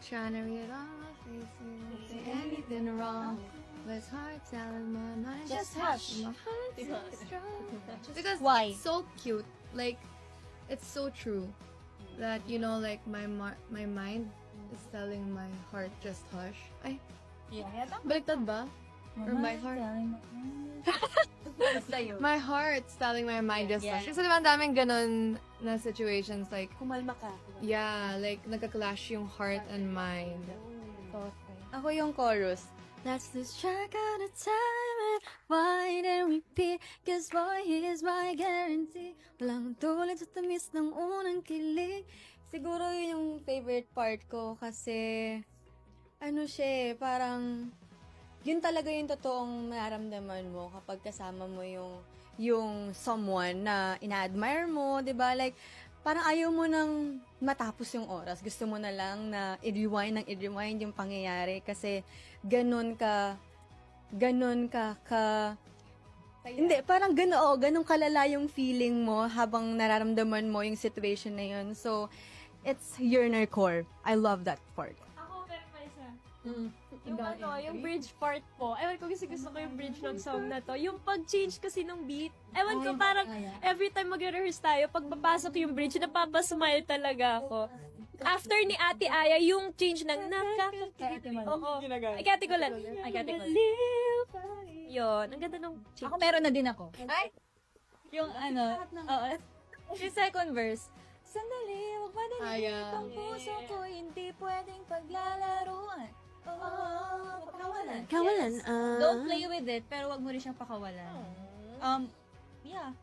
trying to read all my face, you don't say anything wrong. But it's hard telling my mind. Just hush. My heart's so strong. Because Why? it's so cute. Like, it's so true. That, you know, like, my mind is telling my heart, just hush. Ay, Yeah. baliktad ba? Or my heart? Basta yun. My heart's telling my mind, just Yeah. hush. Kasi diba ang daming ganun na situations, like, Kumalma ka. yeah, like, nagka-clash yung heart and mind. Ako yung chorus. Let's lose track of the time and why and repeat. Cause boy, here's my guarantee. Walang tulad sa tamis ng unang kilig. Siguro yun yung favorite part ko kasi ano siya parang yun talaga yung totoong nararamdaman mo kapag kasama mo yung someone na ina-admire mo, 'di ba? Like parang ayaw mo nang matapos yung oras. Gusto mo na lang na i-rewind yung pangyayari kasi ganun ka hindi, parang ganun kalala yung feeling mo habang nararamdaman mo yung situation na yun. So, it's your inner core. I love that part. Ako, pero pa isa. Yung bridge part po. Ewan ko kasi gusto ko yung bridge ng song na to. Yung pag-change kasi ng beat. Ewan ko parang every time mag-rehearse tayo, pag papasok yung bridge, napapasmile talaga ako. After ni Ate Aya, yung change ng Oo. Ay, Kati ko lang. Yun. Ang ganda ng change. Ako meron na din ako. Ay! Yung yung second verse. Sandali, wag madali. Ang puso ko hindi pwedeng paglalaruan. Kawalan, Don't play with it, pero wag mo rin siyang pakawalan. Yeah.